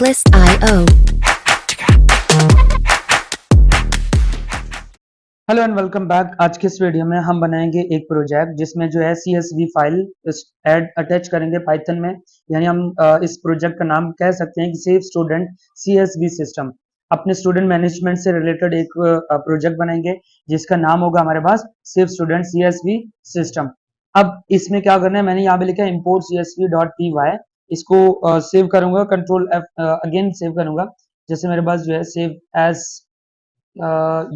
Reckless.io. Hello and welcome back. आज के इस वीडियो में हम बनाएंगे एक प्रोजेक्ट जिसमें जो है CSV फाइल ऐड अटैच करेंगे पाइथन में। यानी हम इस प्रोजेक्ट का नाम कह सकते हैं कि सेफ स्टूडेंट CSV सिस्टम। अपने स्टूडेंट मैनेजमेंट से रिलेटेड एक प्रोजेक्ट बनाएंगे जिसका नाम होगा हमारे पास सेफ स्टूडेंट CSV सिस्टम। अब इसमें क्या करना है, मैंने यहाँ पे लिखा है import csv.py। इसको सेव करूंगा, कंट्रोल F अगेन सेव करूंगा। जैसे मेरे पास जो है सेव एज,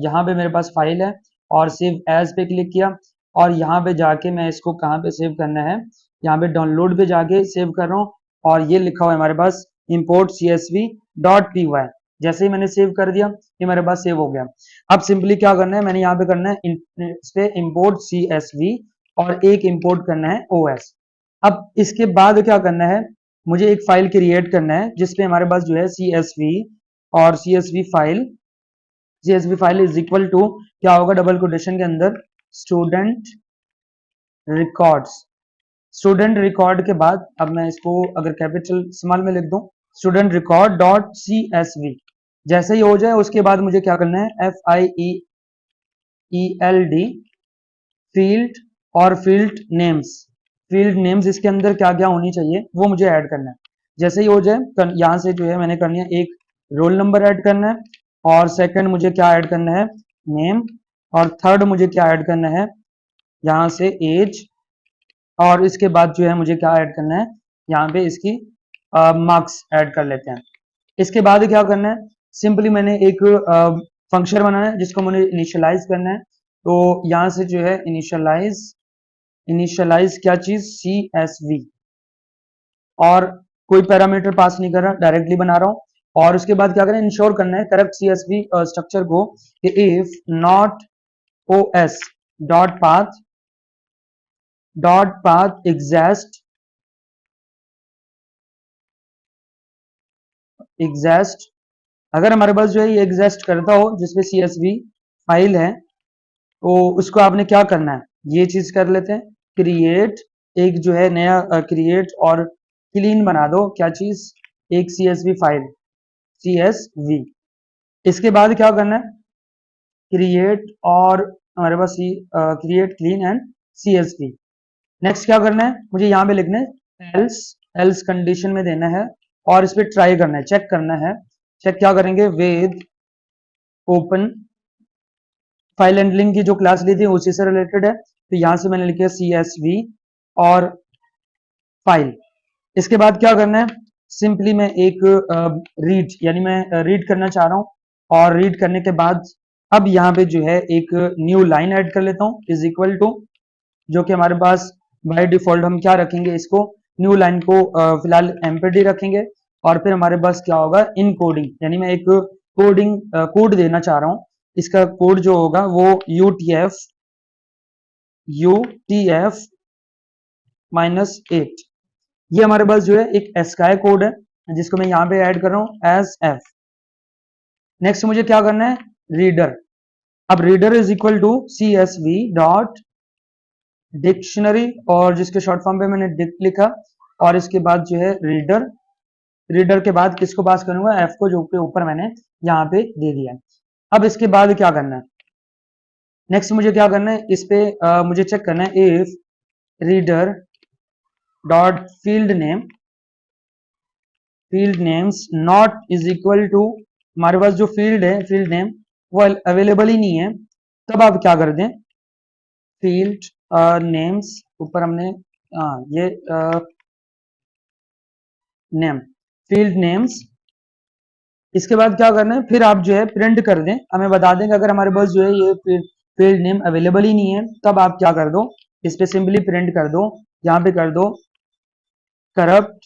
यहाँ पे मेरे पास फाइल है और सेव एज पे क्लिक किया और यहाँ पे जाके मैं इसको कहाँ पे सेव करना है, यहाँ पे डाउनलोड पे जाके सेव कर रहा हूँ और ये लिखा हुआ है हमारे पास import csv.py। जैसे ही मैंने सेव कर दिया ये मेरे पास सेव हो गया। अब सिंपली क्या करना है, मैंने यहाँ पे करना है इस पे import csv और एक import करना है os। अब इसके बाद क्या करना है, मुझे एक फाइल क्रिएट करना है जिसपे हमारे पास जो है CSV और CSV file is equal to क्या होगा, डबल कोटेशन के अंदर स्टूडेंट रिकॉर्ड्स। स्टूडेंट रिकॉर्ड के बाद अब मैं इसको अगर कैपिटल स्मॉल में लिख दूं, स्टूडेंट रिकॉर्ड डॉट CSV। जैसे ही हो जाए उसके बाद मुझे क्या करना है, FILD फील्ड और फील्ड नेम्स इसके अंदर क्या क्या होनी चाहिए वो मुझे ऐड करना है। जैसे ही हो जाए यहाँ से जो है मैंने करनी है एक रोल नंबर ऐड करना है और सेकंड मुझे क्या ऐड करना है, नेम, और थर्ड मुझे क्या ऐड करना है यहाँ से एज, और इसके बाद जो है मुझे क्या ऐड करना है यहाँ पे इसकी मार्क्स ऐड कर लेते हैं। इसके बाद क्या करना है, सिंपली मैंने एक फंक्शन बनाना है जिसको मुझे इनिशियलाइज करना है। तो यहाँ से जो है इनिशियलाइज क्या चीज, CSV, और कोई पैरामीटर पास नहीं कर रहा, डायरेक्टली बना रहा हूँ। और उसके बाद क्या करें, इंश्योर करना है करेक्ट CSV स्ट्रक्चर को कि if not OS dot path exist. अगर हमारे पास जो है ये एग्जैस्ट करता हो जिसपे CSV फाइल है तो उसको आपने क्या करना है, ये चीज कर लेते हैं, क्रिएट एक जो है नया क्रिएट और क्लीन बना दो क्या चीज, एक CSV फाइल CSV। इसके बाद क्या करना है, क्रिएट और हमारे पास create clean and CSV। Next क्या करना है, मुझे यहाँ पे लिखना है एल्स कंडीशन में देना है और इस पे ट्राई करना है, चेक करना है। चेक क्या करेंगे, विद ओपन फाइल हैंडलिंग की जो क्लास ली थी उसी से रिलेटेड है, तो यहाँ से मैंने लिखा CSV और फाइल। इसके बाद क्या करना है, सिंपली मैं एक रीड यानी मैं रीड करना चाह रहा हूँ और रीड करने के बाद अब यहाँ पे जो है एक न्यू लाइन ऐड कर लेता हूँ, इज इक्वल टू, जो कि हमारे पास बाय डिफॉल्ट हम क्या रखेंगे, इसको न्यू लाइन को फिलहाल एम्प्टी रखेंगे। और फिर हमारे पास क्या होगा, इन कोडिंग, यानी मैं एक कोड देना चाह रहा हूँ। इसका कोड जो होगा वो UTF -8। ये हमारे पास जो है एक एस्काई कोड है जिसको मैं यहाँ पे ऐड कर रहा हूँ एज F। नेक्स्ट मुझे क्या करना है, रीडर। अब reader is equal to CSV dot dictionary, और जिसके शॉर्ट फॉर्म पे मैंने डिक लिखा, और इसके बाद जो है रीडर के बाद किसको पास करूंगा, F को, जो के ऊपर मैंने यहाँ पे दे दिया है। अब इसके बाद क्या करना है, नेक्स्ट मुझे क्या करना है, इस पे मुझे चेक करना है if reader dot field names not is equal to, हमारे पास जो फील्ड है फील्ड नेम वो अवेलेबल ही नहीं है, तब आप क्या कर दें, फील्ड नेम्स ऊपर हमने ये नेम, फील्ड नेम्स। इसके बाद क्या करना है, फिर आप जो है प्रिंट कर दें, हमें बता दें कि अगर हमारे पास जो है ये फील्ड नेम अवेलेबल ही नहीं है तब आप क्या कर दो, इस पे सिंपली प्रिंट कर दो, यहाँ पे कर दो करप्ट,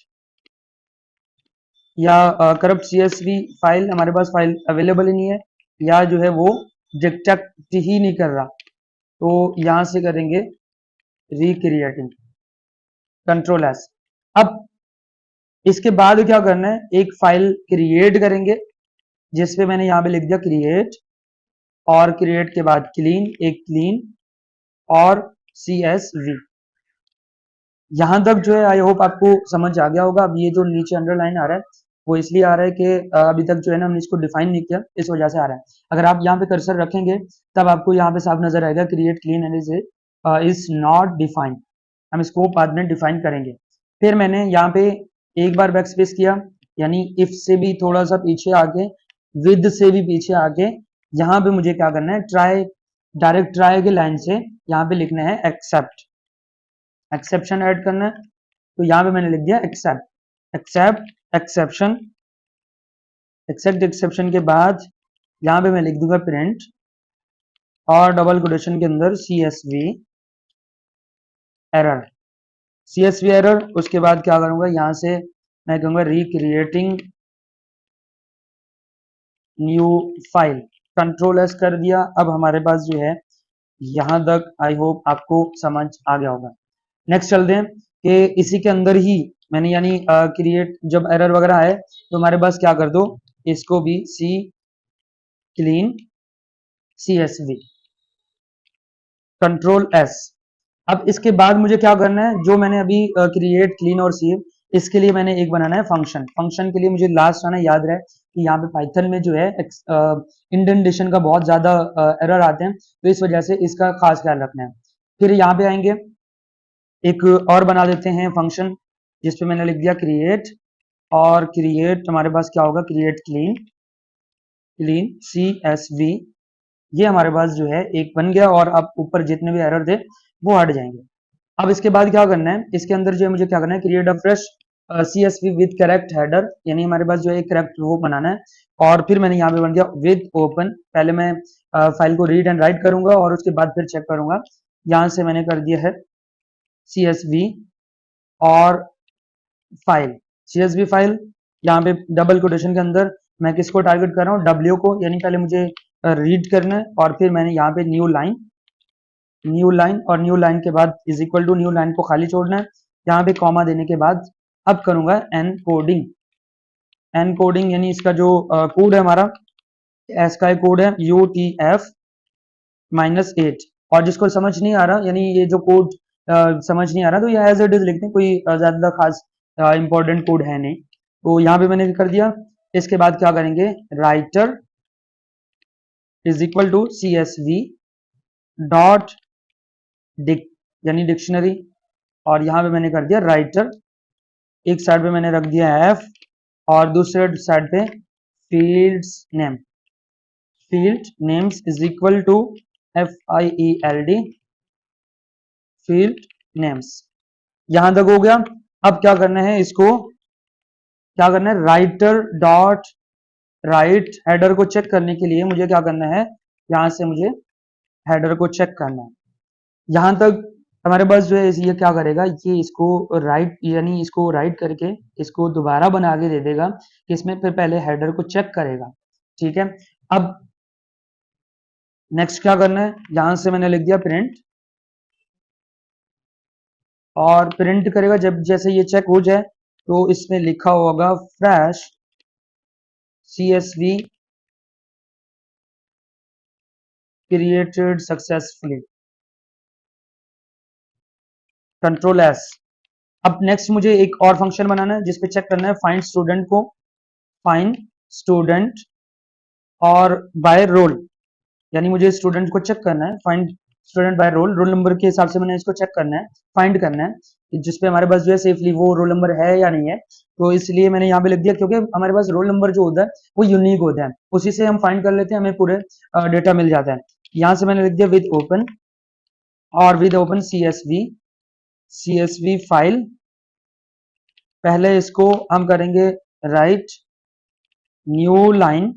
या करप्ट CSV फाइल, हमारे पास फाइल अवेलेबल ही नहीं है या जो है वो डिटेक्ट ही नहीं कर रहा, तो यहां से करेंगे रिक्रिएटिंग, कंट्रोल S। अब इसके बाद क्या करना है, एक फाइल क्रिएट करेंगे जिसपे मैंने यहाँ पे लिख दिया क्रिएट, और क्रिएट के बाद एक क्लीन और CSV। यहां तक जो है आई होप आपको समझ आ गया होगा। अब ये जो नीचे अंडरलाइन आ रहा है वो इसलिए आ रहा है कि अभी तक जो है ना हमने इसको डिफाइन नहीं किया, इस वजह से आ रहा है। अगर आप यहाँ पे कर्सर रखेंगे तब आपको यहाँ पे साफ नजर आएगा create clean and is not defined. हम इसको बाद में डिफाइन करेंगे। फिर मैंने यहाँ पे एक बार बैक स्पेस किया, यानी इफ से भी थोड़ा सा पीछे आके, विद से भी पीछे आके, यहाँ पे मुझे क्या करना है, डायरेक्ट ट्राई के लाइन से यहाँ पे लिखना है एक्सेप्ट, एक्सेप्शन ऐड करना है। तो यहाँ पे मैंने लिख दिया एक्सेप्शन। एक्सेप्ट एक्सेप्शन के बाद यहाँ पे मैं लिख दूंगा प्रिंट और डबल कोटेशन के अंदर CSV एरर, CSV एरर। उसके बाद क्या करूंगा, यहाँ से मैं कहूंगा recreating new file, control S कर दिया। अब हमारे पास जो है यहाँ तक आई होप आपको समझ आ गया होगा। नेक्स्ट चलते हैं कि इसी के अंदर ही मैंने यानी क्रिएट जब एरर वगैरह आए तो हमारे पास क्या कर दो, इसको भी सी क्लीन CSV, कंट्रोल एस। अब इसके बाद मुझे क्या करना है, जो मैंने अभी क्रिएट क्लीन और सेव, इसके लिए मैंने एक बनाना है फंक्शन। फंक्शन के लिए मुझे लास्ट आना याद रहे कि यहाँ पे पाइथन में जो है इंडेंटेशन का बहुत ज्यादा एरर आते हैं, तो इस वजह से इसका खास ख्याल रखना है। फिर यहाँ पे आएंगे, एक और बना देते हैं फंक्शन जिसपे मैंने लिख दिया क्रिएट, और क्रिएट हमारे पास क्या होगा, क्रिएट क्लीन CSV। ये हमारे पास जो है एक बन गया, और अब ऊपर जितने भी एरर थे वो हट जाएंगे। अब इसके बाद क्या करना है, इसके अंदर जो है मुझे क्या करना है, create a fresh CSV with correct header, यानी हमारे पास जो है करेक्ट वो बनाना है। और फिर मैंने यहाँ पे बन गया विद ओपन। पहले मैं फाइल को रीड एंड राइट करूंगा और उसके बाद फिर चेक करूंगा। यहाँ से मैंने कर दिया है CSV और फाइल, CSV फाइल। यहाँ पे डबल कोटेशन के अंदर मैं किसको टारगेट कर रहा हूँ, W को, यानी पहले मुझे रीड करना है। और फिर मैंने यहाँ पे न्यू लाइन और न्यू लाइन के बाद is equal to, new line को खाली छोड़ना है। यहाँ पे कॉमा देने के बाद अब करूंगा एनकोडिंग यानी इसका जो कोड है हमारा, एस का कोड है UTF-8। और जिसको समझ नहीं आ रहा, यानी ये जो कोड समझ नहीं आ रहा, तो ये एज इट इज लिखते हैं, कोई ज्यादा खास इंपॉर्टेंट कोड है नहीं। तो यहाँ पे मैंने कर दिया। इसके बाद क्या करेंगे, writer is equal to CSV dot यानी डिक्शनरी, और यहाँ पे मैंने कर दिया राइटर। एक साइड पे मैंने रख दिया F और दूसरे साइड पे field names is equal to FIELD field names. यहां तक हो गया। अब क्या करना है, इसको क्या करना है, राइटर डॉट राइट हेडर को चेक करने के लिए मुझे क्या करना है, यहां से मुझे हेडर को चेक करना है। यहां तक हमारे पास जो है ये क्या करेगा, ये इसको राइट यानी इसको राइट करके इसको दोबारा बना के दे देगा कि इसमें फिर पहले हेडर को चेक करेगा। ठीक है। अब नेक्स्ट क्या करना है, यहां से मैंने लिख दिया प्रिंट, और प्रिंट करेगा जब जैसे ये चेक हो जाए तो इसमें लिखा होगा fresh CSV created successfully, control S. अब नेक्स्ट मुझे एक और फंक्शन बनाना है जिसपे चेक करना है फाइंड स्टूडेंट और बाय रोल, यानी मुझे स्टूडेंट को चेक करना है, find student by roll number के हिसाब से मैंने इसको चेक करना है, फाइंड करना है, जिसपे हमारे पास जो है सेफली वो रोल नंबर है या नहीं है। तो इसलिए मैंने यहाँ पे लिख दिया, क्योंकि हमारे पास रोल नंबर जो होता है वो यूनिक होता है, उसी से हम फाइंड कर लेते हैं, हमें पूरे डेटा मिल जाता है। यहाँ से मैंने लिख दिया विद ओपन, और विद ओपन CSV फाइल। पहले इसको हम करेंगे write new line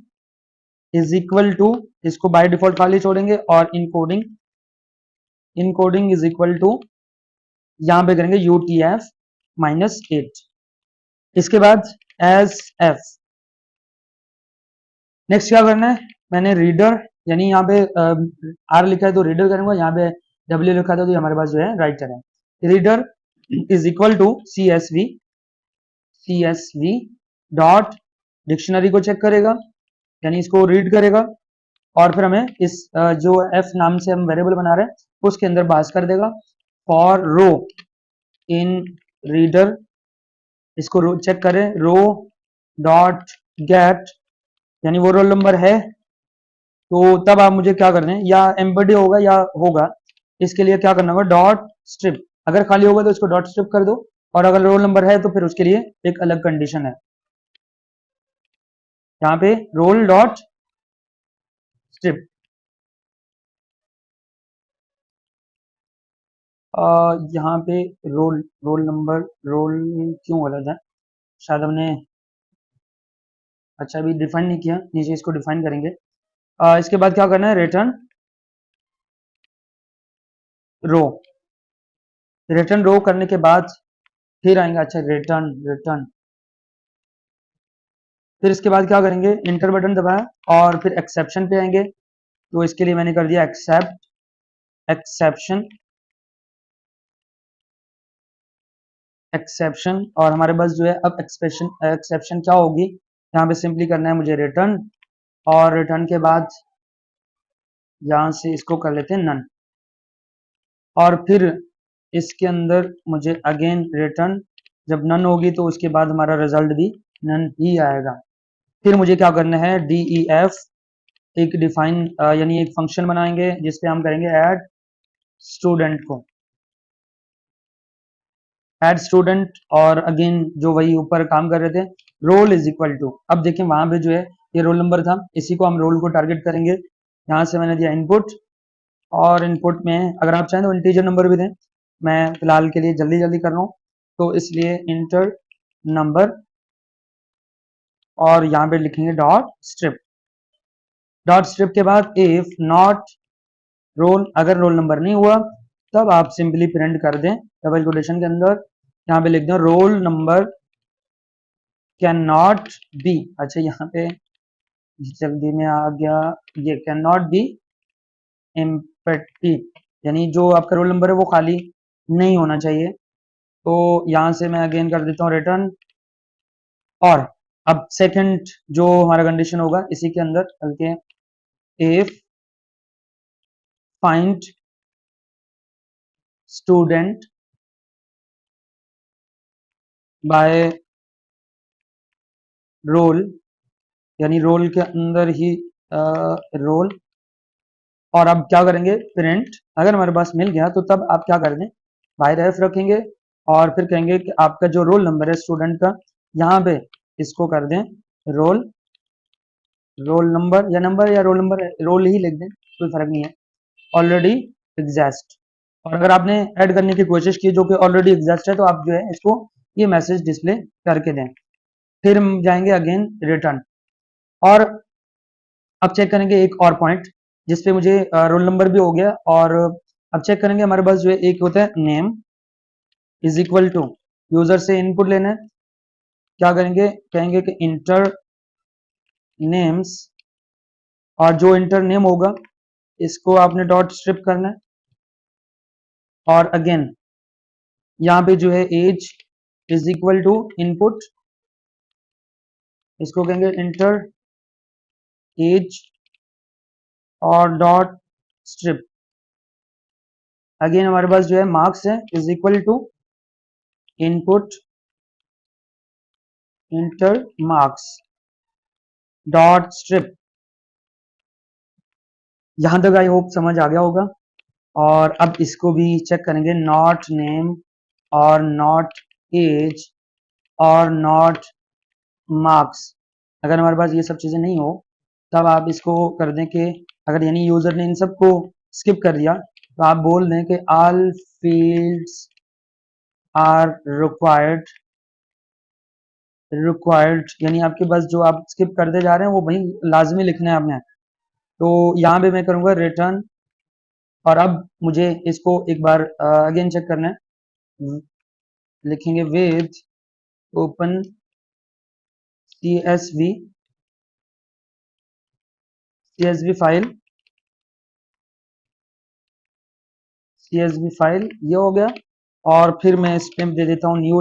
is equal to, इसको बाय डिफॉल्ट खाली छोड़ेंगे, और इनकोडिंग इज इक्वल टू, यहां पे करेंगे UTF-8। इसके बाद एज एफ। नेक्स्ट क्या करना है, मैंने रीडर यानी यहाँ पे R लिखा है तो रीडर करूंगा, यहाँ पे W लिखा था तो हमारे पास जो है राइटर है। Reader is equal to CSV dot dictionary को चेक करेगा, यानी इसको रीड करेगा, और फिर हमें इस जो F नाम से हम वेरिएबल बना रहे हैं उसके अंदर पास कर देगा फॉर रो इन रीडर। इसको रो चेक करें, रो डॉट गेट, यानी वो रोल नंबर है, तो तब आप मुझे क्या करना है, या एम्बेड होगा या होगा, इसके लिए क्या करना होगा, डॉट स्ट्रिप। अगर खाली होगा तो इसको डॉट स्ट्रिप कर दो, और अगर रोल नंबर है तो फिर उसके लिए एक अलग कंडीशन है, यहाँ पे रोल डॉट स्ट्रिप। यहाँ पे रोल रोल नंबर रोल क्यों गलत है, शायद हमने, अच्छा अभी डिफाइन नहीं किया, नीचे इसको डिफाइन करेंगे। इसके बाद क्या करना है, रिटर्न रो। रिटर्न रो करने के बाद फिर आएंगे, अच्छा रिटर्न रिटर्न, फिर इसके बाद क्या करेंगे, इंटर बटन दबाया और फिर एक्सेप्शन पे आएंगे, तो इसके लिए मैंने कर दिया एक्सेप्ट एक्सेप्शन एक्सेप्शन, और हमारे पास जो है अब एक्सेप्शन क्या होगी, यहाँ पे सिंपली करना है मुझे रिटर्न, और रिटर्न के बाद यहाँ से इसको कर लेते हैं नन, और फिर इसके अंदर मुझे अगेन रिटर्न, जब नन होगी तो उसके बाद हमारा रिजल्ट भी नन ही आएगा। फिर मुझे क्या करना है, डी ई एफ एक डिफाइन यानी एक फंक्शन बनाएंगे जिसपे हम करेंगे ऐड स्टूडेंट को, ऐड स्टूडेंट, और अगेन जो वही ऊपर काम कर रहे थे, रोल इज इक्वल टू, अब देखिए वहां पे जो है ये रोल नंबर था, इसी को हम रोल को टारगेट करेंगे, यहाँ से मैंने दिया इनपुट, और इनपुट में अगर आप चाहें तो इंटीजर नंबर भी दें, मैं फिलहाल के लिए जल्दी जल्दी कर रहा हूँ, तो इसलिए इंटर नंबर, और यहाँ पे लिखेंगे डॉट स्ट्रिप। डॉट स्ट्रिप के बाद इफ नॉट रोल, अगर रोल नंबर नहीं हुआ तब आप सिंपली प्रिंट कर दें डबल कोटेशन के अंदर, यहाँ पे लिख दें roll number can not be, अच्छा यहाँ पे जल्दी में आ गया, ये कैन नॉट बी एम्प्टी, यानी जो आपका रोल नंबर है वो खाली नहीं होना चाहिए, तो यहाँ से मैं अगेन कर देता हूँ रिटर्न, और अब सेकंड जो हमारा कंडीशन होगा इसी के अंदर बल्कि if find student by roll, यानी रोल के अंदर ही रोल, और अब क्या करेंगे प्रिंट, अगर हमारे पास मिल गया तो तब आप क्या कर दें, बाय रेफ रखेंगे, और फिर कहेंगे कि आपका जो रोल नंबर है स्टूडेंट का, यहाँ पे इसको कर दें रोल, रोल नंबर या रोल नंबर, रोल ही लिख दें, कोई फर्क नहीं है, ऑलरेडी एग्जिस्ट, और अगर आपने ऐड करने की कोशिश की जो कि ऑलरेडी एग्जिस्ट है तो आप जो है इसको ये मैसेज डिस्प्ले करके दें। फिर हम जाएंगे अगेन रिटर्न, और अब चेक करेंगे एक और पॉइंट जिसपे मुझे रोल नंबर भी हो गया, और अब चेक करेंगे हमारे पास जो है एक होता है name is equal to, user से इनपुट लेना है, क्या करेंगे, कहेंगे कि इंटर नेम्स, और जो इंटर नेम होगा इसको आपने डॉट स्ट्रिप करना है, और अगेन यहाँ पे जो है age is equal to input, इसको कहेंगे इंटर एज, और डॉट स्ट्रिप, अगेन हमारे पास जो है मार्क्स है is equal to input enter marks dot strip. यहां तक आई होप समझ आ गया होगा, और अब इसको भी चेक करेंगे, नॉट नेम और नॉट एज और नॉट मार्क्स, अगर हमारे पास ये सब चीजें नहीं हो तब आप इसको कर दें कि, अगर यानी यूजर ने इन सबको स्किप कर दिया तो आप बोल दें कि ऑल फील्ड्स आर रिक्वायर्ड, यानी आपके पास जो आप स्किप करते जा रहे हैं वो वही लाजमी लिखना है आपने, तो यहाँ पे मैं करूंगा रिटर्न, और अब मुझे इसको एक बार अगेन चेक करना है, लिखेंगे विद ओपन CSV फाइल, ये हो गया, और फिर मैं इस पे दे देता हूँ new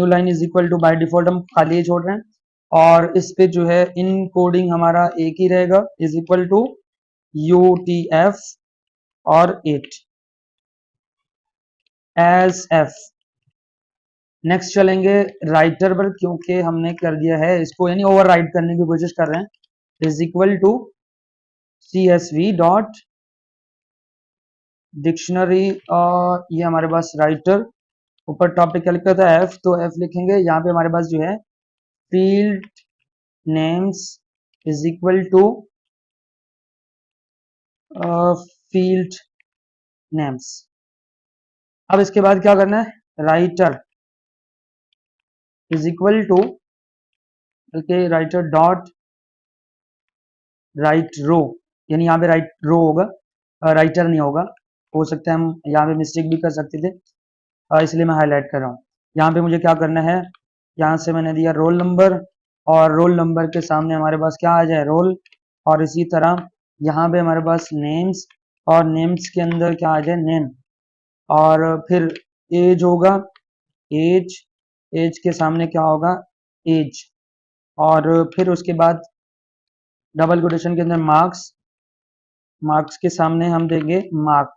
line is equal to, by default हम खाली ही छोड़ रहे हैं, और इस पे जो है इन कोडिंग हमारा एक ही रहेगा, इज इक्वल टू UTF और 8 एज F, नेक्स्ट चलेंगे राइटर पर, क्योंकि हमने कर दिया है इसको, यानी ओवर राइट करने की कोशिश कर रहे हैं। Is equal to CSV dot dictionary, और ये हमारे पास राइटर, ऊपर टॉपिक क्या लिखा था एफ, तो एफ लिखेंगे। यहाँ पे हमारे पास जो है field names is equal to field names. अब इसके बाद क्या करना है, राइटर इज इक्वल टू, बल्कि राइटर डॉट राइट रो, यानी यहाँ पे राइट रो होगा, राइटर नहीं होगा। हो सकता है हम यहाँ पे मिस्टेक भी कर सकते थे, इसलिए मैं हाईलाइट कर रहा हूँ। यहाँ पे मुझे क्या करना है, यहाँ से मैंने दिया रोल नंबर, और रोल नंबर के सामने हमारे पास क्या आ जाए, रोल। और इसी तरह यहाँ पे हमारे पास नेम्स, और नेम्स के अंदर क्या आ जाए, नेम। और फिर एज होगा, एज, एज के सामने क्या होगा, एज। और फिर उसके बाद डबल कोटेशन के अंदर मार्क्स, मार्क्स के सामने हम देंगे मार्क,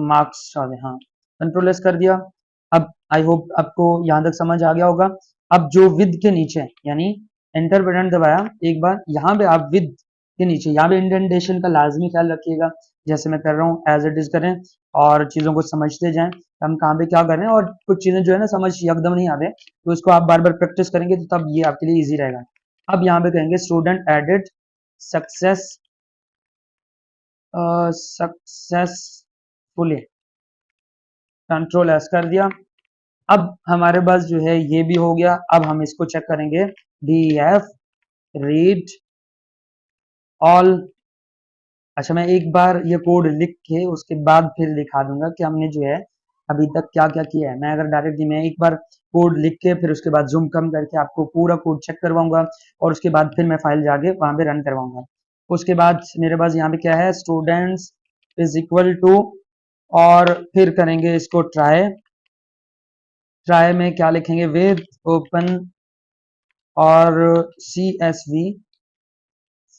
मार्क्स सॉरी, हाँ, कंट्रोल एस कर दिया। अब आई होप आपको यहाँ तक समझ आ गया होगा। अब जो विद के नीचे, यानी एंटर बटन दबाया एक बार, यहाँ पे आप विद के नीचे यहाँ पे इंडेंटेशन का लाजमी ख्याल रखिएगा, जैसे मैं कर रहा हूँ एज इट इज करें, और चीज़ों को समझते जाएं हम कहाँ पे क्या कर रहे हैं। और कुछ चीज़ें जो है ना समझ एकदम नहीं आते, तो इसको आप बार बार प्रैक्टिस करेंगे तो तब ये आपके लिए ईजी रहेगा। अब यहाँ पे कहेंगे student added success, successfully, control S कर दिया। अब हमारे पास जो है ये भी हो गया। अब हम इसको चेक करेंगे, DEF रीड ऑल। अच्छा, मैं एक बार ये कोड लिख के उसके बाद फिर दिखा दूंगा कि हमने जो है अभी तक क्या क्या किया है। मैं अगर डायरेक्टली मैं एक बार कोड लिख के फिर उसके बाद जूम कम करके आपको पूरा कोड चेक करवाऊंगा, और उसके बाद फिर मैं फाइल जाके वहां पे रन करवाऊंगा। उसके बाद मेरे पास यहाँ पे क्या है, स्टूडेंट्स इज इक्वल टू, और फिर करेंगे इसको ट्राई। ट्राई में क्या लिखेंगे, विद ओपन और CSV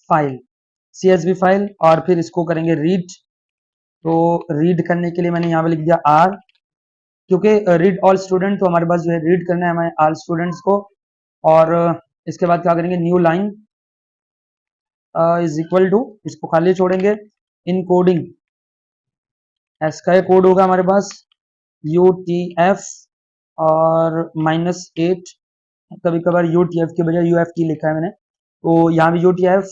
फाइल, CSV फाइल, और फिर इसको करेंगे रीड। तो रीड करने के लिए मैंने यहाँ पे लिख दिया R, क्योंकि रीड ऑल स्टूडेंट, तो हमारे पास जो है रीड करना है हमारे ऑल स्टूडेंट्स को। और इसके बाद क्या करेंगे, new line is equal to, इसको खाली छोड़ेंगे, इन कोडिंग एस का ये कोड होगा हमारे पास, UTF और -8, कभी कभार UTF के बजाय UFT लिखा है मैंने, तो यहाँ भी UTF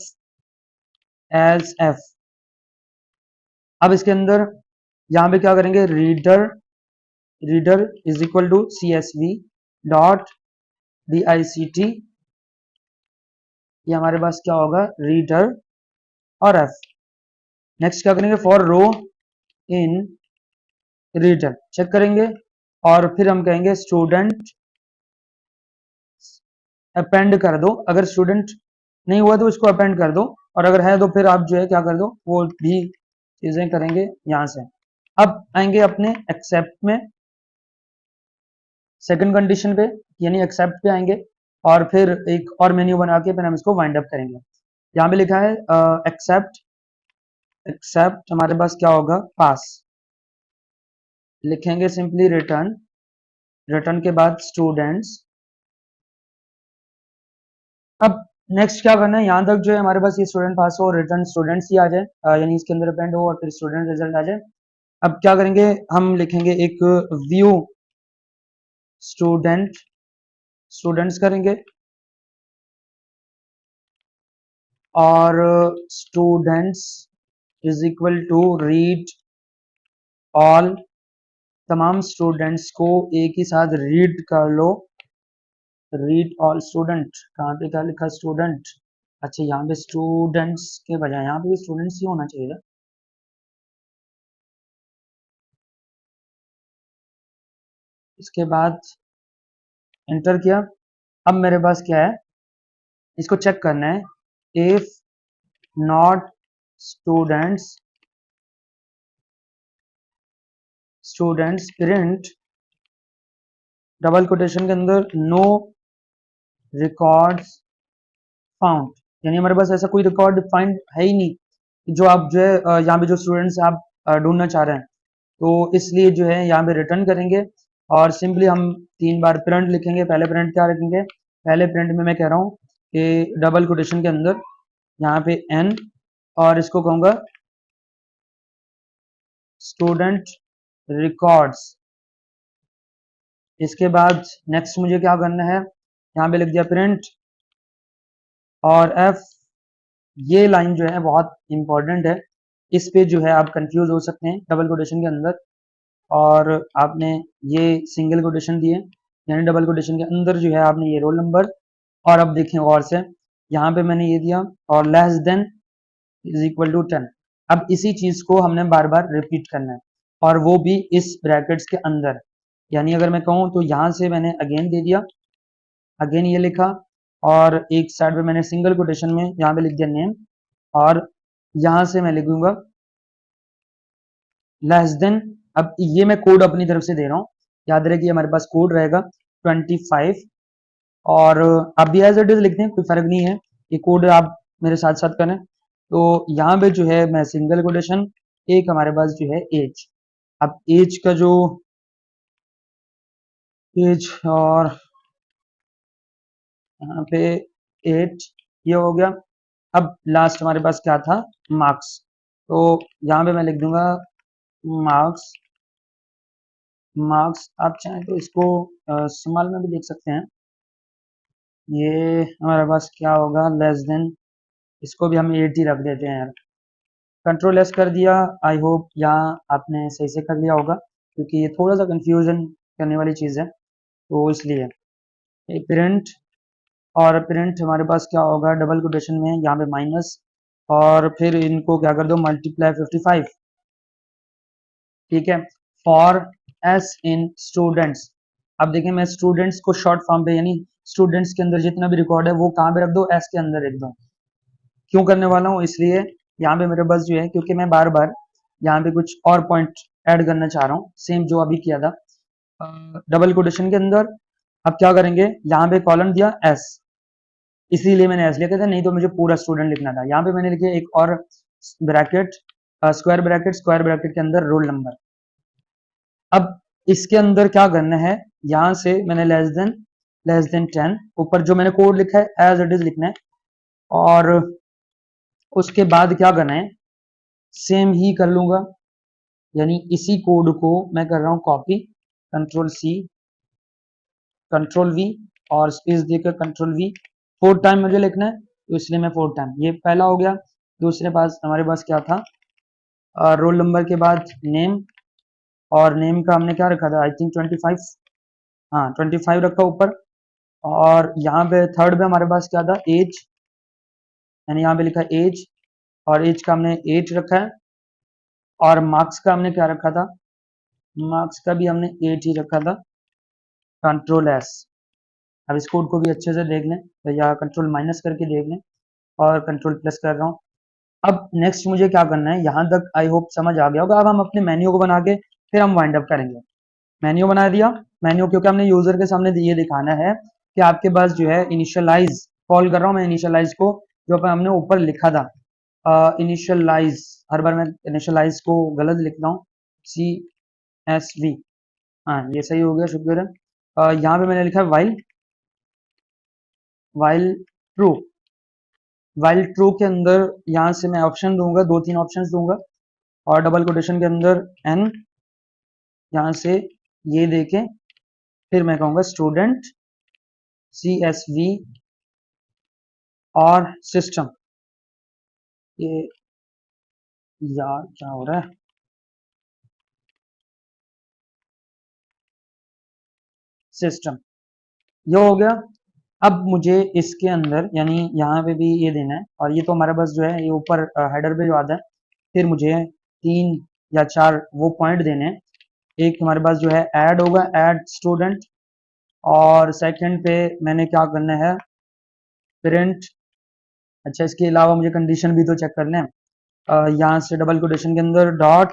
एज F। अब इसके अंदर यहाँ पे क्या करेंगे, reader, reader is equal to CSV dot DICT, ये हमारे पास क्या होगा, रीडर और F। नेक्स्ट क्या करेंगे, for row in reader check करेंगे, और फिर हम कहेंगे स्टूडेंट अपेंड कर दो। अगर स्टूडेंट नहीं हुआ तो इसको अपेंड कर दो, और अगर है तो फिर आप जो है क्या कर दो, वो भी चीजें करेंगे यहाँ से। अब आएंगे अपने एक्सेप्ट में, सेकंड कंडीशन पे, यानी एक्सेप्ट पे आएंगे, और फिर एक और मेन्यू बना के फिर हम इसको वाइंड अप करेंगे। यहाँ पे लिखा है एक्सेप्ट, एक्सेप्ट हमारे पास क्या होगा, पास, लिखेंगे सिंपली रिटर्न, रिटर्न के बाद स्टूडेंट्स। अब नेक्स्ट क्या करना है, यहाँ तक जो है हमारे पास ये स्टूडेंट पास हो, रिटर्न स्टूडेंट्स ही आ जाए, यानी इसके अंदर अपेंड हो, और फिर स्टूडेंट रिजल्ट आ जाए। अब क्या करेंगे, हम लिखेंगे एक व्यू स्टूडेंट, स्टूडेंट्स करेंगे, और students is equal to read all, तमाम स्टूडेंट्स को एक ही साथ रीड कर लो, रीड ऑल स्टूडेंट। कहाँ पे क्या लिखा, स्टूडेंट, अच्छा यहाँ पे स्टूडेंट्स के बजाय यहाँ पे भी स्टूडेंट्स ही होना चाहिए। इसके बाद एंटर किया। अब मेरे पास क्या है, इसको चेक करना है, if not students, students print double quotation के अंदर नो रिकॉर्ड्स फाउंड, यानी हमारे पास ऐसा कोई रिकॉर्ड फाइंड है ही नहीं जो आप जो है यहाँ पे जो स्टूडेंट्स आप ढूंढना चाह रहे हैं। तो इसलिए जो है यहाँ पे रिटर्न करेंगे, और सिंपली हम 3 बार प्रिंट लिखेंगे। पहले प्रिंट क्या लिखेंगे, पहले प्रिंट में मैं कह रहा हूँ कि डबल कोटेशन के अंदर यहाँ पे n, और इसको कहूँगा स्टूडेंट रिकॉर्ड्स। इसके बाद नेक्स्ट मुझे क्या करना है, यहाँ पे लिख दिया प्रिंट और f। ये लाइन जो है बहुत इंपॉर्टेंट है, इस पे जो है आप कंफ्यूज हो सकते हैं डबल कोटेशन के अंदर, और आपने ये सिंगल कोटेशन दिए, यानी डबल कोटेशन के अंदर जो है आपने ये रोल नंबर, और अब देखें गौर से, यहाँ पे मैंने ये दिया और less than is equal to 10। अब इसी चीज को हमने बार बार रिपीट करना है, और वो भी इस ब्रैकेट्स के अंदर। यानी अगर मैं कहूँ तो यहाँ से मैंने अगेन दे दिया, अगेन ये लिखा, और एक साइड पे मैंने सिंगल कोटेशन में यहाँ पे लिख दिया नेम, और यहाँ से मैं लिखूंगा लेस देन। अब ये मैं कोड अपनी तरफ से दे रहा हूँ, याद रहे कि हमारे पास कोड रहेगा 25, और आप भी एज इट इज लिखते हैं, कोई फर्क नहीं है, ये कोड आप मेरे साथ साथ करें। तो यहाँ पे जो है मैं सिंगल कोटेशन, एक हमारे पास जो है एज। अब एज का जो एज, और यहाँ पे 8, ये हो गया। अब लास्ट हमारे पास क्या था, मार्क्स। तो यहाँ पे मैं लिख दूंगा मार्क्स। मार्क्स आप चाहें तो इसको स्मॉल में भी देख सकते हैं। ये हमारे पास क्या होगा, लेस देन, इसको भी हम 8 ही रख देते हैं यार। कंट्रोल एस कर दिया। आई होप यहाँ आपने सही से कर लिया होगा, क्योंकि ये थोड़ा सा कंफ्यूजन करने वाली चीज़ है, तो इसलिए प्रिंट। और प्रिंट हमारे पास क्या होगा, डबल कोटेशन में यहाँ पे माइनस, और फिर इनको क्या कर दो, मल्टीप्लाई 55। ठीक है, फॉर एस इन स्टूडेंट्स। अब देखिए मैं स्टूडेंट्स को शॉर्ट फॉर्म पे, यानी स्टूडेंट्स के अंदर जितना भी रिकॉर्ड है वो कहाँ पे रख दो, एस के अंदर रख दो। क्यों करने वाला हूँ, इसलिए यहाँ पे मेरे पास जो है, क्योंकि मैं बार बार यहाँ पे कुछ और पॉइंट ऐड करना चाह रहा हूँ, सेम जो अभी किया था डबल कोटेशन के अंदर। अब क्या करेंगे, यहाँ पे कॉलम दिया एस, इसीलिए मैंने एस लिखा था, नहीं तो मुझे पूरा स्टूडेंट लिखना था। यहाँ पे मैंने लिखा एक और bracket, square bracket, square bracket के अंदर रोल नंबर। अब इसके अंदर क्या करना है, यहाँ से मैंने लेस देन 10, ऊपर जो मैंने कोड लिखा है एज इट इज लिखना है, और उसके बाद क्या करना है, सेम ही कर लूंगा, यानी इसी कोड को मैं कर रहा हूं copy, control C, control V, और स्पेस देकर कंट्रोल वी। 4 टाइम मुझे लिखना है, तो इसलिए मैं 4 टाइम, ये पहला हो गया। दूसरे पास हमारे पास क्या था, रोल नंबर के बाद नेम, और नेम का हमने क्या रखा था, आई थिंक 25, हाँ 25 रखा ऊपर। और यहाँ पे थर्ड पे हमारे पास क्या था, एज, यानी यहाँ पे लिखा एज, और एज का हमने 8 रखा है, और मार्क्स का हमने क्या रखा था, मार्क्स का भी हमने 8 ही रखा था, कंट्रोल एस। अब इस कोड को भी अच्छे से देख लें, तो या कंट्रोल माइनस करके देख लें, और कंट्रोल प्लस कर रहा हूँ। अब नेक्स्ट मुझे क्या करना है, यहाँ तक आई होप समझ आ गया होगा। अब हम अपने मेन्यू को बना के फिर हम वाइंड अप करेंगे। मेन्यू बना दिया, मेन्यू क्योंकि हमने यूजर के सामने ये दिखाना है कि आपके पास जो है इनिशियलाइज, कॉल कर रहा हूँ मैं इनिशियलाइज को, जो अपन हमने ऊपर लिखा था इनिशियलाइज। हर बार मैं इनिशियलाइज को गलत लिखता हूँ, CSV। हाँ ये सही हो गया, शुक्र है। यहाँ पे मैंने लिखा है while, while true. While true के अंदर यहाँ से मैं ऑप्शन दूंगा, 2-3 ऑप्शन दूंगा, और डबल कोटेशन के अंदर n, यहाँ से ये देखें, फिर मैं कहूँगा स्टूडेंट, CSV, और सिस्टम। ये यार क्या हो रहा है, सिस्टम, ये हो गया। अब मुझे इसके अंदर, यानी यहाँ पे भी ये देना है, और ये तो हमारे पास जो है ये ऊपर हेडर पे जो आता है, फिर मुझे 3 या 4 वो पॉइंट देने हैं। एक हमारे पास जो है ऐड होगा, ऐड स्टूडेंट, और सेकंड पे मैंने क्या करना है, प्रिंट। अच्छा इसके अलावा मुझे कंडीशन भी तो चेक करना है, यहाँ से डबल कोटेशन के अंदर डॉट,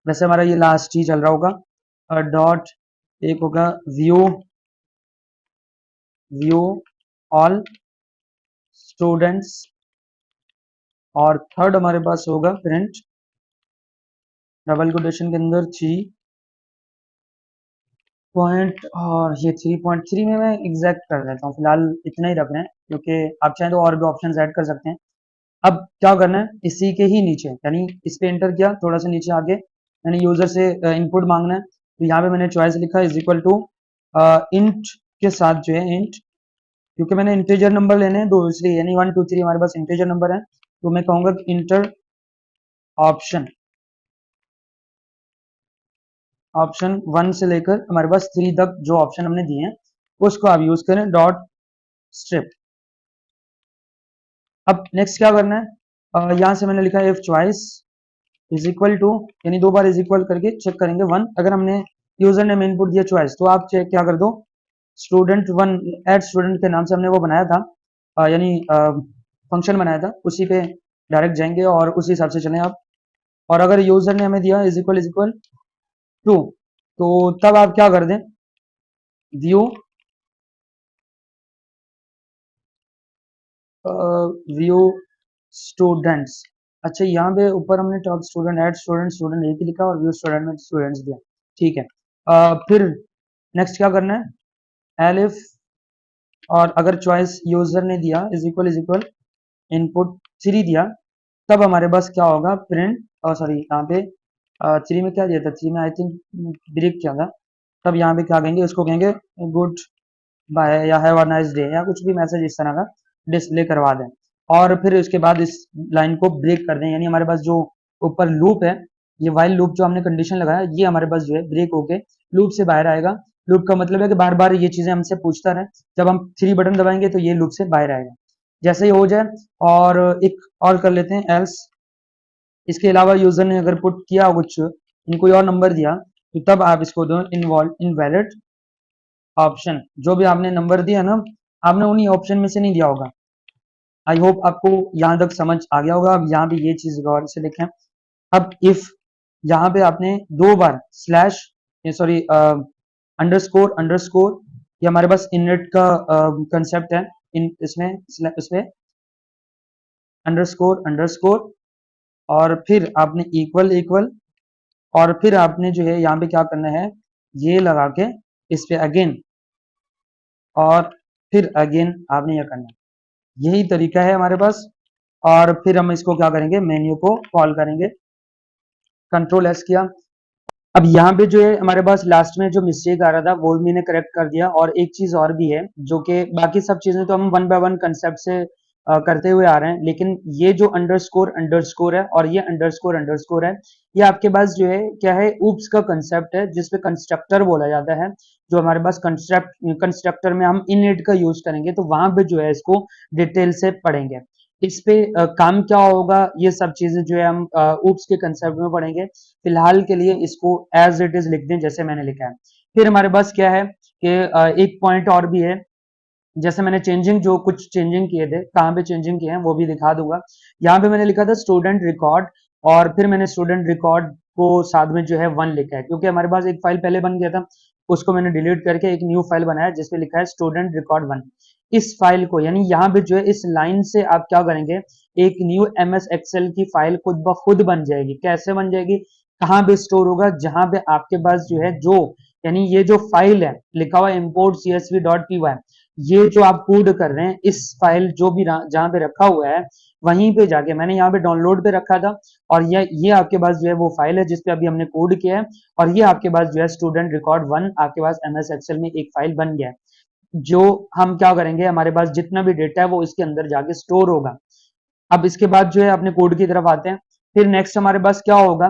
वैसे हमारा ये लास्ट ही चल रहा होगा, डॉट, एक होगा व्यू, व्यू ऑल स्टूडेंट्स, और थर्ड हमारे पास होगा प्रिंट, डबल कोटेशन के अंदर ची पॉइंट और ये 3.3 में मैं एग्जैक्ट कर देता हूँ, फिलहाल इतना ही रख रहे हैं क्योंकि आप चाहें तो और भी ऑप्शन ऐड कर सकते हैं। अब क्या करना है, इसी के ही नीचे यानी इस पे एंटर किया, थोड़ा सा नीचे आगे यानी यूजर से इनपुट मांगना है, तो यहाँ पे मैंने चॉइस लिखा इज इक्वल टू इंट के साथ जो है इंट, क्योंकि मैंने इंटीजर नंबर लेने हैं दो, इसलिए यानी 1 2 3 हमारे पास इंटीजर नंबर है, तो मैं कहूंगा इंटर ऑप्शन ऑप्शन 1 से लेकर हमारे पास 3 तक जो ऑप्शन हमने दिए हैं उसको आप यूज करें डॉट स्ट्रिप। अब नेक्स्ट क्या करना है, यहाँ से मैंने लिखा है if choice is equal to, यानी दो बार इज इक्वल करके चेक करेंगे 1, अगर हमने यूजर ने इनपुट दिया चॉइस, तो आप चेक क्या कर दो, स्टूडेंट 1 एड स्टूडेंट के नाम से हमने वो बनाया था, यानी फंक्शन बनाया था, उसी पे डायरेक्ट जाएंगे और उसी हिसाब से चलें आप। और अगर यूजर ने हमें दिया इज इक्वल टू, तो तब आप क्या कर दें, व्यू व्यू स्टूडेंट्स। अच्छा, यहाँ पे ऊपर हमने top student add student student एक ही लिखा और व्यू स्टूडेंट में स्टूडेंट्स दिया, ठीक है। फिर नेक्स्ट क्या करना है, एलिफ, और अगर चॉइस यूजर ने दिया इज इक्वल इनपुट 3 दिया, तब हमारे पास क्या होगा, प्रिंट, और सॉरी यहाँ पे 3 में क्या दिया था, 3 में आई थिंक ब्रेक किया था, तब यहाँ पे क्या कहेंगे, उसको कहेंगे गुड बाय या हैव अ नाइस डे या कुछ भी मैसेज इस तरह का डिस्प्ले करवा दें, और फिर उसके बाद इस लाइन को ब्रेक कर दें, यानी हमारे पास जो ऊपर लूप है, ये वाइल लूप जो हमने कंडीशन लगाया, ये हमारे पास जो है ब्रेक होके लूप से बाहर आएगा। लूप का मतलब है कि बार बार ये चीजें हमसे पूछता रहे, जब हम 3 बटन दबाएंगे तो ये लूप से बाहर आएगा। जैसे ही हो जाए, और एक और कर लेते हैं एल्स, इसके अलावा यूजर ने अगर पुट किया कुछ, कोई और नंबर दिया, तो तब आप इसको दो इनवॉल्व इनवैलिड ऑप्शन, जो भी आपने नंबर दिया ना, आपने उन्हीं ऑप्शन में से नहीं दिया होगा। आई होप आपको यहाँ तक समझ आ गया होगा। अब यहाँ पे ये चीज गौर से देखें, अब इफ यहाँ पे आपने दो बार स्लैश, सॉरी अंडरस्कोर अंडरस्कोर, ये हमारे पास इननेट का कंसेप्ट है, इन इसमें अंडरस्कोर अंडरस्कोर, और फिर आपने इक्वल इक्वल, और फिर आपने जो है यहाँ पे क्या करना है, ये लगा के इस पे अगेन, और फिर अगेन आपने यह करना है, यही तरीका है हमारे पास। और फिर हम इसको क्या करेंगे, मेन्यू को कॉल करेंगे, कंट्रोल एस किया। अब यहाँ पे जो है हमारे पास लास्ट में जो मिस्टेक आ रहा था वो मैंने करेक्ट कर दिया, और एक चीज और भी है, जो कि बाकी सब चीजें तो हम वन बाय वन कंसेप्ट से करते हुए आ रहे हैं, लेकिन ये जो अंडरस्कोर अंडरस्कोर है और ये अंडरस्कोर अंडरस्कोर है, ये आपके पास जो है क्या है, ऊप्स का कंसेप्ट है, जिसपे कंस्ट्रक्टर बोला जाता है। जो हमारे पास कंस्ट्रक्टर में हम इनइट का यूज करेंगे, तो वहां पे जो है इसको डिटेल से पढ़ेंगे। इस पे काम क्या होगा, ये सब चीजें जो है हम ऊप्स के कंसेप्ट में पढ़ेंगे। फिलहाल के लिए इसको एज इट इज लिख दें जैसे मैंने लिखा है। फिर हमारे पास क्या है कि एक पॉइंट और भी है, जैसे मैंने चेंजिंग जो कुछ चेंजिंग किए थे, कहाँ पे चेंजिंग किए हैं वो भी दिखा दूंगा। यहाँ पे मैंने लिखा था स्टूडेंट रिकॉर्ड, और फिर मैंने स्टूडेंट रिकॉर्ड को साथ में जो है 1 लिखा है, क्योंकि हमारे पास एक फाइल पहले बन गया था, उसको मैंने डिलीट करके एक न्यू फाइल बनाया जिसपे लिखा है स्टूडेंट रिकॉर्ड 1। इस फाइल को, यानी यहाँ पे जो है इस लाइन से आप क्या करेंगे, एक न्यू एमएस एक्सेल की फाइल खुद ब खुद बन जाएगी। कैसे बन जाएगी, कहाँ पे स्टोर होगा, जहां पे आपके पास जो है, जो यानी ये जो फाइल है लिखा हुआ import csv.py, ये जो आप कोड कर रहे हैं, इस फाइल जो भी जहां पे रखा हुआ है, वहीं पे जाके मैंने यहाँ पे डाउनलोड पे रखा था, और ये आपके पास जो है वो फाइल है जिसपे अभी हमने कोड किया है, और ये आपके पास जो है स्टूडेंट रिकॉर्ड 1 आपके पास एमएस एक्सेल में एक फाइल बन गया है, जो हम क्या करेंगे, हमारे पास जितना भी डेटा है वो इसके अंदर जाके स्टोर होगा। अब इसके बाद जो है अपने कोड की तरफ आते हैं। फिर नेक्स्ट हमारे पास क्या होगा,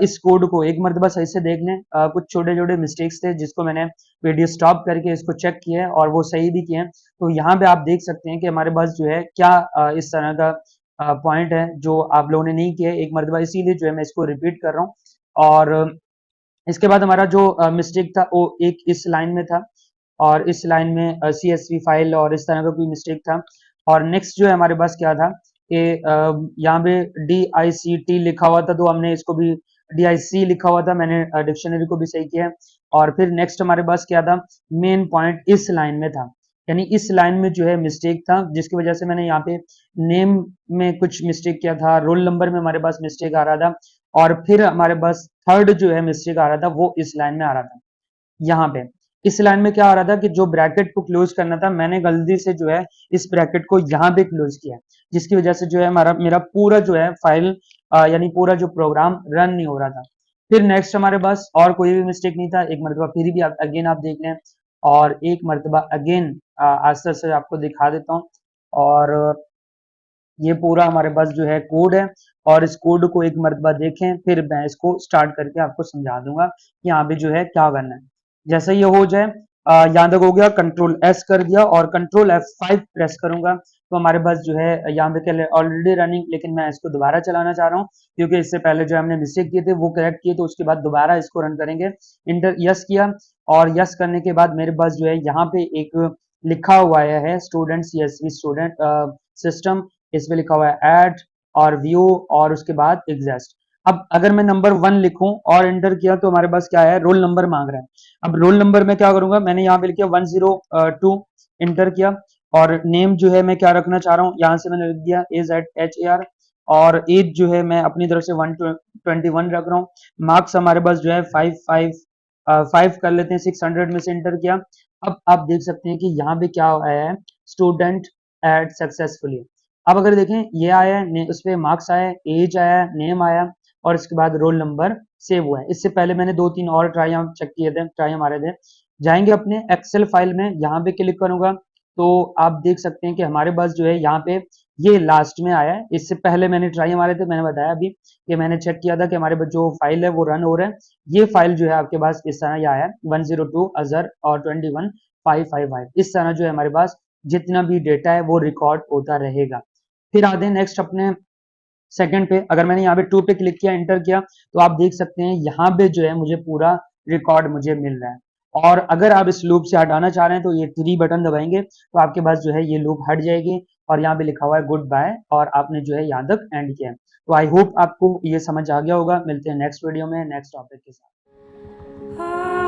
इस कोड को एक मरतबा सही से देख लें, कुछ छोटे छोटे मिस्टेक्स थे जिसको मैंने वीडियो स्टॉप करके इसको चेक किया है और वो सही भी किए हैं। तो यहाँ पे आप देख सकते हैं कि हमारे पास जो है क्या इस तरह का पॉइंट है जो आप लोगों ने नहीं किया एक मरतबा, इसीलिए जो है मैं इसको रिपीट कर रहा हूँ। और इसके बाद हमारा जो मिस्टेक था वो एक इस लाइन में था, और इस लाइन में CSV फाइल और इस तरह का कोई मिस्टेक था। और नेक्स्ट जो है हमारे पास क्या था कि यहाँ पे DICT लिखा हुआ था, तो हमने इसको भी DIC लिखा हुआ था, मैंने डिक्शनरी को भी सही किया है। और फिर नेक्स्ट हमारे पास क्या था, मेन पॉइंट इस लाइन में था, यानी इस लाइन में जो है मिस्टेक था, जिसकी वजह से मैंने यहाँ पे नेम में कुछ मिस्टेक किया था, रोल नंबर में हमारे पास मिस्टेक आ रहा था, और फिर हमारे पास थर्ड जो है मिस्टेक आ रहा था वो इस लाइन में आ रहा था। यहाँ पे इस लाइन में क्या आ रहा था कि जो ब्रैकेट को क्लोज करना था मैंने गलती से जो है इस ब्रैकेट को यहाँ पे क्लोज किया, जिसकी वजह से जो है हमारा मेरा पूरा जो है फाइल यानी पूरा जो प्रोग्राम रन नहीं हो रहा था। फिर नेक्स्ट हमारे पास और कोई भी मिस्टेक नहीं था, एक मरतबा फिर भी अगेन आप देख लें, और एक मरतबा अगेन आस्ते से आपको दिखा देता हूँ। और ये पूरा हमारे पास जो है कोड है, और इस कोड को एक मरतबा देखें, फिर मैं इसको स्टार्ट करके आपको समझा दूंगा कि यहाँ पे जो है क्या करना है। जैसे ये हो जाए, यहाँ तक हो गया, कंट्रोल एस कर दिया और कंट्रोल F5 प्रेस करूंगा तो हमारे पास जो है यहाँ पे ऑलरेडी रनिंग, लेकिन मैं इसको दोबारा चलाना चाह रहा हूँ क्योंकि इससे पहले जो हमने मिस्टेक किए थे वो करेक्ट किए, तो उसके बाद दोबारा इसको रन करेंगे। इंटर यस किया, और यस करने के बाद मेरे पास जो है यहाँ पे एक लिखा हुआ है स्टूडेंट CSV स्टूडेंट सिस्टम, इसमें लिखा हुआ है ऐड और व्यू और उसके बाद एग्जिस्ट। अब अगर मैं नंबर 1 लिखूं और एंटर किया तो हमारे पास क्या है, रोल नंबर मांग रहा है। अब रोल नंबर में क्या करूंगा, मैंने यहाँ पे लिखा 102, एंटर किया, और नेम जो है मैं क्या रखना चाह रहा हूँ, यहाँ से मैंने लिख दिया AZHAR, और एज जो है मैं अपनी तरफ से 121 रख रहा हूँ। मार्क्स हमारे पास जो है 5 कर लेते हैं, 600 में से एंटर किया। अब आप देख सकते हैं कि यहाँ पे क्या आया है, स्टूडेंट एड सक्सेसफुली। अब अगर देखें ये आया है, उस पर मार्क्स आया, एज आया, नेम आया, और इसके बाद रोल नंबर सेव हुआ है। इससे पहले मैंने 2-3 और ट्राई हम चेक किए थे, ट्राई हमारे थे। जाएंगे अपने एक्सेल फाइल में, यहाँ पे क्लिक करूंगा तो आप देख सकते हैं कि हमारे पास जो है यहाँ पे ये लास्ट में आया है। इससे पहले मैंने ट्राई हमारे थे, मैंने बताया अभी कि मैंने चेक किया था कि हमारे पास जो फाइल है वो रन हो रहा है। ये फाइल जो है आपके पास इस तरह ये आया है 102 अजर और 21555, इस तरह जो है हमारे पास जितना भी डेटा है वो रिकॉर्ड होता रहेगा। फिर आते हैं नेक्स्ट अपने सेकंड पे। अगर मैंने यहाँ पे 2 पे क्लिक किया, एंटर किया, तो आप देख सकते हैं यहाँ पे जो है मुझे पूरा रिकॉर्ड मुझे मिल रहा है। और अगर आप इस लूप से हटाना चाह रहे हैं तो ये 3 बटन दबाएंगे तो आपके पास जो है ये लूप हट जाएगी, और यहाँ पे लिखा हुआ है गुड बाय, और आपने जो है यहाँ तक एंड किया है। तो आई होप आपको ये समझ आ गया होगा। मिलते हैं नेक्स्ट वीडियो में नेक्स्ट टॉपिक के साथ।